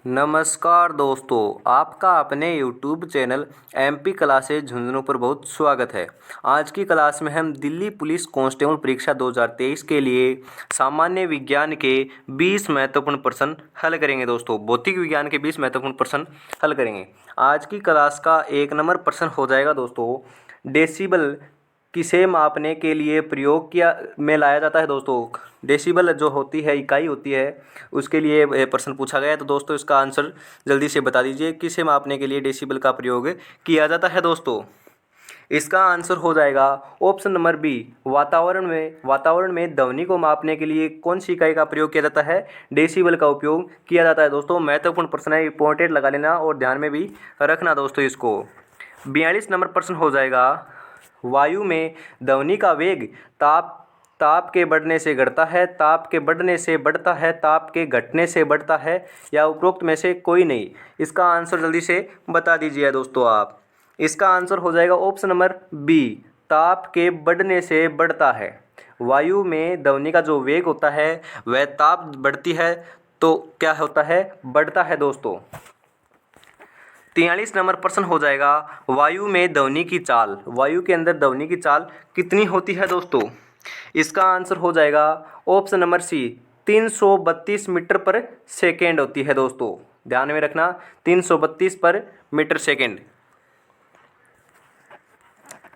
नमस्कार दोस्तों, आपका अपने YouTube channel MP classes Jhunjhunu पर बहुत स्वागत है। आज की क्लास में हम दिल्ली पुलिस कांस्टेबल परीक्षा 2023 के लिए सामान्य विज्ञान के 20 महत्वपूर्ण प्रश्न हल करेंगे। दोस्तों, भौतिक विज्ञान के 20 महत्वपूर्ण प्रश्न हल करेंगे। आज की क्लास का 1 नंबर प्रश्न हो जाएगा दोस्तों, डेसिबल किसे मापने के लिए प्रयोग किया में लाया जाता है। दोस्तों, डेसिबल जो होती है इकाई होती है, उसके लिए प्रश्न पूछा गया है। तो दोस्तों, इसका आंसर जल्दी से बता दीजिए, किसे मापने के लिए डेसिबल का प्रयोग किया जाता है। दोस्तों, इसका आंसर हो जाएगा ऑप्शन नंबर बी, वातावरण में ध्वनि को मापने के लिए कौन सी इकाई का प्रयोग किया जाता है, डेसिबल का उपयोग किया जाता है। दोस्तों, महत्वपूर्ण प्रश्न है, इंपॉर्टेंट लगा लेना और ध्यान में भी रखना। दोस्तों, इसको 42 नंबर प्रश्न हो जाएगा, वायु में ध्वनि का वेग ताप के बढ़ने से घटता है, ताप के बढ़ने से बढ़ता है, ताप के घटने से बढ़ता है, या उपरोक्त में से कोई नहीं। इसका आंसर जल्दी से बता दीजिए दोस्तों आप। इसका आंसर हो जाएगा ऑप्शन नंबर बी, ताप के बढ़ने से बढ़ता है। वायु में ध्वनि का जो वेग होता है वह ताप बढ़ती है तो क्या होता है, बढ़ता है। दोस्तों, 43 नंबर प्रश्न हो जाएगा, वायु में ध्वनि की चाल, वायु के अंदर ध्वनि की चाल कितनी होती है। दोस्तों, इसका आंसर हो जाएगा ऑप्शन नंबर सी, 332 मीटर पर सेकेंड होती है। दोस्तों, ध्यान में रखना, 332 पर मीटर सेकेंड।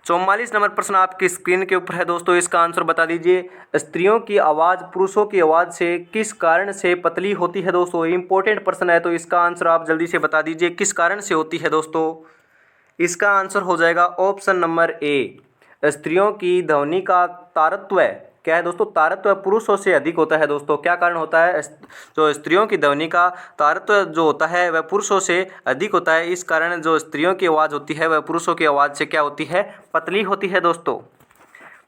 44 नंबर प्रश्न आपकी स्क्रीन के ऊपर है। दोस्तों, इसका आंसर बता दीजिए, स्त्रियों की आवाज़ पुरुषों की आवाज़ से किस कारण से पतली होती है। दोस्तों, इंपॉर्टेंट प्रश्न है, तो इसका आंसर आप जल्दी से बता दीजिए, किस कारण से होती है। दोस्तों, इसका आंसर हो जाएगा ऑप्शन नंबर ए, स्त्रियों की ध्वनि का तारतम्य क्या है। दोस्तों, तारतम्य पुरुषों से अधिक होता है। दोस्तों, क्या कारण होता है, जो स्त्रियों की ध्वनि का तारतम्य जो होता है वह पुरुषों से अधिक होता है, इस कारण जो स्त्रियों की आवाज़ होती है वह पुरुषों की आवाज़ से क्या होती है, पतली होती है। दोस्तों,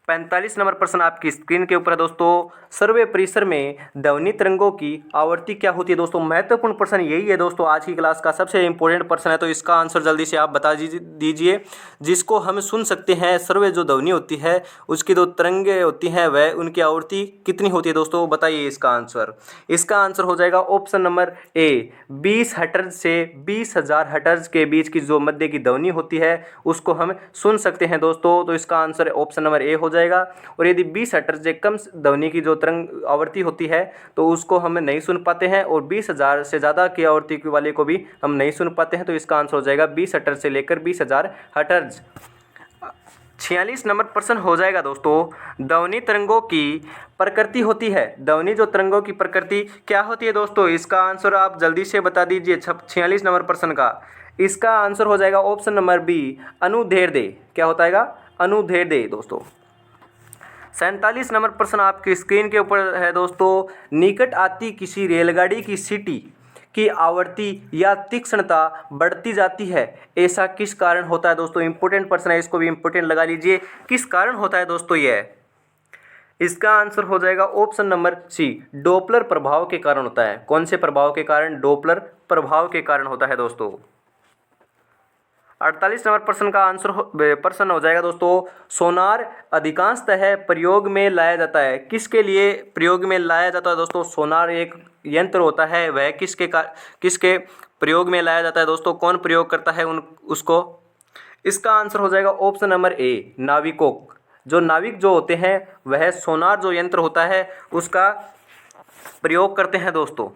45 नंबर प्रश्न आपकी स्क्रीन के ऊपर है। दोस्तों, सर्वे परिसर में ध्वनि तरंगों की आवृत्ति क्या होती है। दोस्तों, महत्वपूर्ण प्रश्न यही है। दोस्तों, आज की क्लास का सबसे इंपॉर्टेंट प्रश्न है, तो इसका आंसर जल्दी से आप बता दीजिए। जिसको हम सुन सकते हैं, सर्वे जो ध्वनि होती है उसकी जो तरंगें होती हैं वह उनकी आवृत्ति कितनी होती है। दोस्तों, बताइए इसका आंसर। इसका आंसर हो जाएगा ऑप्शन नंबर ए, 20 हर्ट्ज से 20,000 हर्ट्ज के बीच की जो मध्य की ध्वनि होती है उसको हम सुन सकते हैं। दोस्तों, तो इसका आंसर ऑप्शन नंबर ए हो जाएगा। और यदि 20 हर्ट्ज से कम ध्वनि की जो तरंग आवृत्ति होती है तो उसको हम नहीं सुन पाते हैं, और 20,000 से ज़्यादा की आवृत्ति वाले को भी हम नहीं सुन पाते हैं। तो इसका आंसर हो जाएगा 20 हर्ट्ज से लेकर 20,000 हर्ट्ज। 46 नंबर प्रश्न हो जाएगा। दोस्तों, ध्वनि तरंगों की प्रकृति होती है, ध्वनि जो तरंगों की प्रकृति क्या होती है। दोस्तों, इसका आंसर आप जल्दी से बता दीजिए 46 नंबर प्रश्न का। इसका आंसर हो जाएगा ऑप्शन नंबर बी, अनुदैर्ध्य। क्या होता है, अनुदैर्ध्य। दोस्तों, 47 नंबर प्रश्न आपकी स्क्रीन के ऊपर है। दोस्तों, निकट आती किसी रेलगाड़ी की सीटी की आवृत्ति या तीक्ष्णता बढ़ती जाती है, ऐसा किस कारण होता है। दोस्तों, इंपॉर्टेंट प्रश्न है, इसको भी इंपॉर्टेंट लगा लीजिए, किस कारण होता है। दोस्तों, यह इसका आंसर हो जाएगा ऑप्शन नंबर सी, डोपलर प्रभाव के कारण होता है। कौन से प्रभाव के कारण, डोपलर प्रभाव के कारण होता है। दोस्तों, 48 नंबर प्रश्न का प्रश्न हो जाएगा। दोस्तों, सोनार अधिकांशतः प्रयोग में लाया जाता है, किसके लिए प्रयोग में लाया जाता है। दोस्तों, सोनार एक यंत्र होता है, वह किसके प्रयोग में लाया जाता है। दोस्तों, कौन प्रयोग करता है उसको। इसका आंसर हो जाएगा ऑप्शन नंबर ए, नाविकों। जो नाविक जो होते हैं वह सोनार जो यंत्र होता है उसका प्रयोग करते हैं। दोस्तों,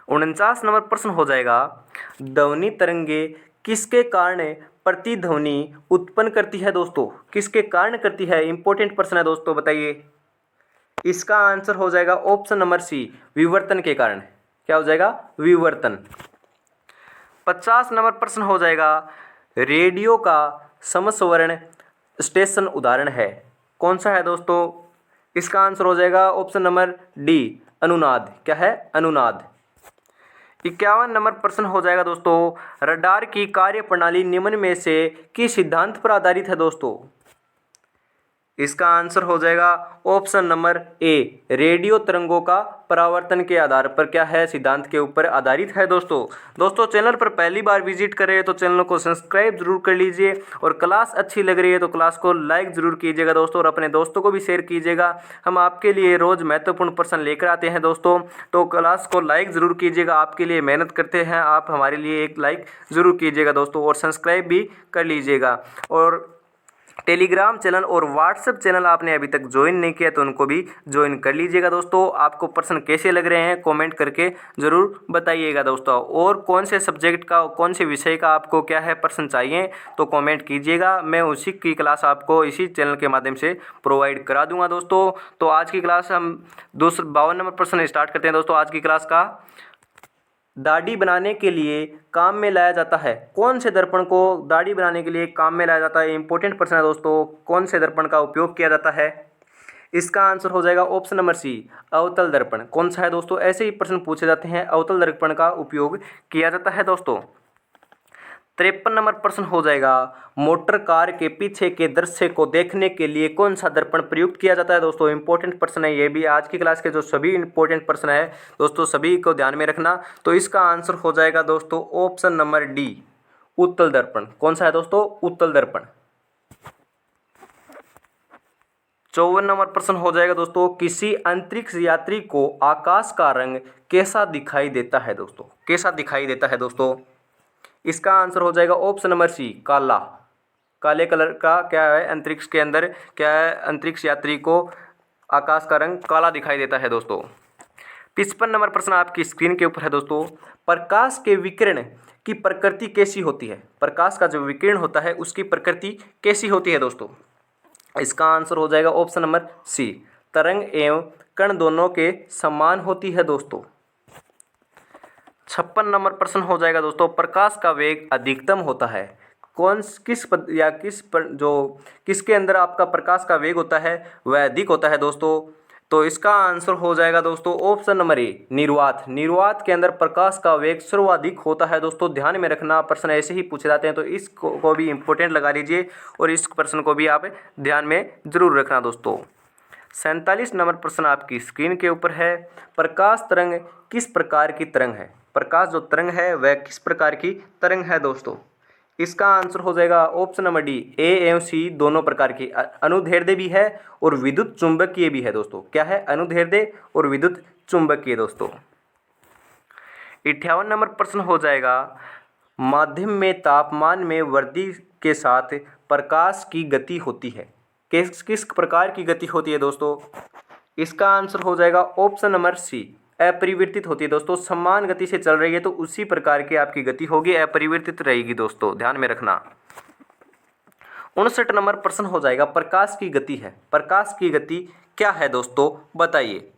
49 नंबर प्रश्न हो जाएगा, ध्वनि तरंगे किसके कारण प्रतिध्वनि उत्पन्न करती है। दोस्तों, किसके कारण करती है, इंपॉर्टेंट प्रश्न है। दोस्तों, बताइए। इसका आंसर हो जाएगा ऑप्शन नंबर सी, विवर्तन के कारण। क्या हो जाएगा, विवर्तन। 50 नंबर प्रश्न हो जाएगा, रेडियो का समस्वरण स्टेशन उदाहरण है, कौन सा है। दोस्तों, इसका आंसर हो जाएगा ऑप्शन नंबर डी, अनुनाद। क्या है, अनुनाद। 51 नंबर प्रश्न हो जाएगा। दोस्तों, रडार की कार्यप्रणाली निम्न में से किस सिद्धांत पर आधारित है। दोस्तों, इसका आंसर हो जाएगा ऑप्शन नंबर ए, रेडियो तरंगों का परावर्तन के आधार पर क्या है, सिद्धांत के ऊपर आधारित है दोस्तों चैनल पर पहली बार विजिट कर रहे हैं तो चैनल को सब्सक्राइब जरूर कर लीजिए और क्लास अच्छी लग रही है तो क्लास को लाइक जरूर कीजिएगा दोस्तों और अपने दोस्तों को भी शेयर कीजिएगा। हम आपके लिए रोज़ महत्वपूर्ण प्रश्न लेकर आते हैं दोस्तों, तो क्लास को लाइक ज़रूर कीजिएगा, आपके लिए मेहनत करते हैं, आप हमारे लिए एक लाइक ज़रूर कीजिएगा दोस्तों और सब्सक्राइब भी कर लीजिएगा। और टेलीग्राम चैनल और व्हाट्सएप चैनल आपने अभी तक ज्वाइन नहीं किया तो उनको भी ज्वाइन कर लीजिएगा दोस्तों। आपको प्रश्न कैसे लग रहे हैं कमेंट करके ज़रूर बताइएगा दोस्तों, और कौन से सब्जेक्ट का कौन से विषय का आपको क्या है प्रश्न चाहिए तो कमेंट कीजिएगा, मैं उसी की क्लास आपको इसी चैनल के माध्यम से प्रोवाइड करा दूंगा दोस्तों। तो आज की क्लास हम 52 नंबर प्रश्न स्टार्ट करते हैं दोस्तों। आज की क्लास का दाढ़ी बनाने के लिए काम में लाया जाता है, कौन से दर्पण को दाढ़ी बनाने के लिए काम में लाया जाता है, इंपॉर्टेंट प्रश्न है दोस्तों। कौन से दर्पण का उपयोग किया जाता है, इसका आंसर हो जाएगा ऑप्शन नंबर सी, अवतल दर्पण। कौन सा है दोस्तों, ऐसे ही प्रश्न पूछे जाते हैं, अवतल दर्पण का उपयोग किया जाता है दोस्तों। 53 नंबर प्रश्न हो जाएगा, मोटर कार के पीछे के दृश्य को देखने के लिए कौन सा दर्पण प्रयुक्त किया जाता है दोस्तों। इंपॉर्टेंट प्रश्न है ये भी, आज की क्लास के जो सभी इंपॉर्टेंट प्रश्न है दोस्तों सभी को ध्यान में रखना। तो इसका आंसर हो जाएगा दोस्तों ऑप्शन नंबर डी, उत्तल दर्पण। कौन सा है दोस्तों, उत्तल दर्पण। 54 नंबर प्रश्न हो जाएगा दोस्तों, किसी अंतरिक्ष यात्री को आकाश का रंग कैसा दिखाई देता है दोस्तों, कैसा दिखाई देता है दोस्तों। इसका आंसर हो जाएगा ऑप्शन नंबर सी, काला। काले कलर का क्या है, अंतरिक्ष के अंदर क्या है, अंतरिक्ष यात्री को आकाश का रंग काला दिखाई देता है दोस्तों। 55 नंबर प्रश्न आपकी स्क्रीन के ऊपर है दोस्तों, प्रकाश के विकिरण की प्रकृति कैसी होती है, प्रकाश का जो विकिरण होता है उसकी प्रकृति कैसी होती है दोस्तों। इसका आंसर हो जाएगा ऑप्शन नंबर सी, तरंग एवं कण दोनों के समान होती है दोस्तों। 56 नंबर प्रश्न हो जाएगा दोस्तों, प्रकाश का वेग अधिकतम होता है, किसके अंदर आपका प्रकाश का वेग होता है वह अधिक होता है दोस्तों। तो इसका आंसर हो जाएगा दोस्तों ऑप्शन नंबर ए, निर्वात। निर्वात के अंदर प्रकाश का वेग सर्वाधिक होता है दोस्तों, ध्यान में रखना, प्रश्न ऐसे ही पूछे जाते हैं तो इसको भी इंपॉर्टेंट लगा लीजिए और इस प्रश्न को भी आप ध्यान में जरूर रखना दोस्तों। 47 नंबर प्रश्न आपकी स्क्रीन के ऊपर है, प्रकाश तरंग किस प्रकार की तरंग है, प्रकाश जो तरंग है वह किस प्रकार की तरंग है दोस्तों। इसका आंसर हो जाएगा ऑप्शन नंबर डी, ए एवं सी दोनों प्रकार की, अनुदैर्ध्य भी है और विद्युत चुंबकीय भी है दोस्तों। क्या है, अनुदैर्ध्य और विद्युत चुंबकीय दोस्तों। 58 नंबर प्रश्न हो जाएगा, माध्यम में तापमान में वृद्धि के साथ प्रकाश की गति होती है, किस किस प्रकार की गति होती है दोस्तों। इसका आंसर हो जाएगा ऑप्शन नंबर सी, अपरिवर्तित होती है दोस्तों। समान गति से चल रही है तो उसी प्रकार की आपकी गति होगी, अपरिवर्तित रहेगी दोस्तों, ध्यान में रखना। 59 नंबर प्रश्न हो जाएगा, प्रकाश की गति है, प्रकाश की गति क्या है दोस्तों बताइए।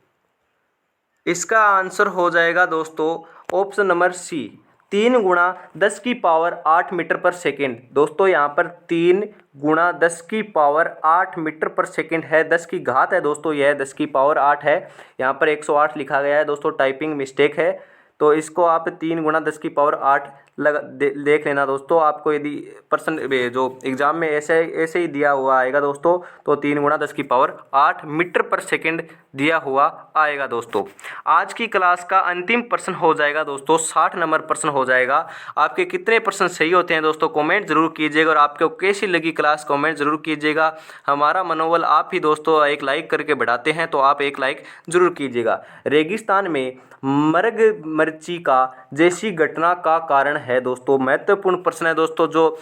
इसका आंसर हो जाएगा दोस्तों ऑप्शन नंबर सी, 3 गुणा 10 की पावर 8 मीटर पर सेकेंड। दोस्तों यहाँ पर 3 गुणा 10 की पावर 8 मीटर पर सेकेंड है, 10 की घात है दोस्तों, यह 10 की पावर 8 है, यहाँ पर 108 लिखा गया है दोस्तों, टाइपिंग मिस्टेक है, तो इसको आप 3 गुणा 10 की पावर 8 देख लेना दोस्तों। आपको यदि प्रश्न जो एग्जाम में ऐसे ही दिया हुआ आएगा दोस्तों तो 3 गुणा 10 की पावर 8 मीटर पर सेकेंड दिया हुआ आएगा दोस्तों। आज की क्लास का अंतिम प्रश्न हो जाएगा दोस्तों, 60 नंबर प्रश्न हो जाएगा। आपके कितने प्रश्न सही होते हैं दोस्तों कमेंट जरूर कीजिएगा और आपको कैसी लगी क्लास कमेंट जरूर कीजिएगा। हमारा मनोबल आप ही दोस्तों एक लाइक करके बढ़ाते हैं, तो आप एक लाइक जरूर कीजिएगा। रेगिस्तान में मृगमरीचिका जैसी घटना का कारण है दोस्तों, महत्वपूर्ण प्रश्न है दोस्तों। जो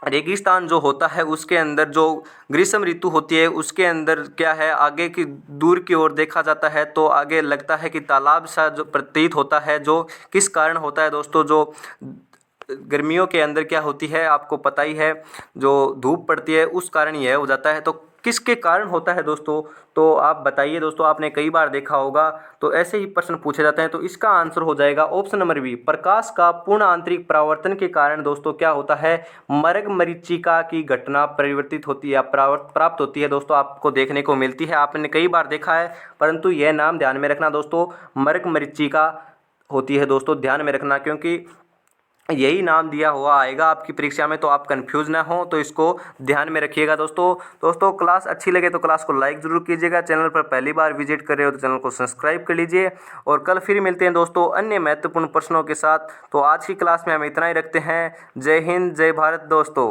रेगिस्तान जो होता है उसके अंदर जो ग्रीष्म ऋतु होती है उसके अंदर क्या है, आगे की दूर की ओर देखा जाता है तो आगे लगता है कि तालाब सा जो प्रतीत होता है, जो किस कारण होता है दोस्तों। जो गर्मियों के अंदर क्या होती है आपको पता ही है, जो धूप पड़ती है उस कारण यह हो जाता है, तो किसके कारण होता है दोस्तों, तो आप बताइए दोस्तों, आपने कई बार देखा होगा तो ऐसे ही प्रश्न पूछे जाते हैं। तो इसका आंसर हो जाएगा ऑप्शन नंबर बी, प्रकाश का पूर्ण आंतरिक परावर्तन के कारण दोस्तों क्या होता है, मृगमरीचिका की घटना परिवर्तित होती है या प्राप्त होती है दोस्तों, आपको देखने को मिलती है, आपने कई बार देखा है, परंतु यह नाम ध्यान में रखना दोस्तों, मृगमरीचिका होती है दोस्तों, ध्यान में रखना, क्योंकि यही नाम दिया हुआ आएगा आपकी परीक्षा में, तो आप कंफ्यूज ना हो, तो इसको ध्यान में रखिएगा दोस्तों क्लास अच्छी लगे तो क्लास को लाइक ज़रूर कीजिएगा। चैनल पर पहली बार विजिट कर रहे हो तो चैनल को सब्सक्राइब कर लीजिए। और कल फिर मिलते हैं दोस्तों अन्य महत्वपूर्ण प्रश्नों के साथ। तो आज की क्लास में हम इतना ही रखते हैं। जय हिंद, जय भारत दोस्तों।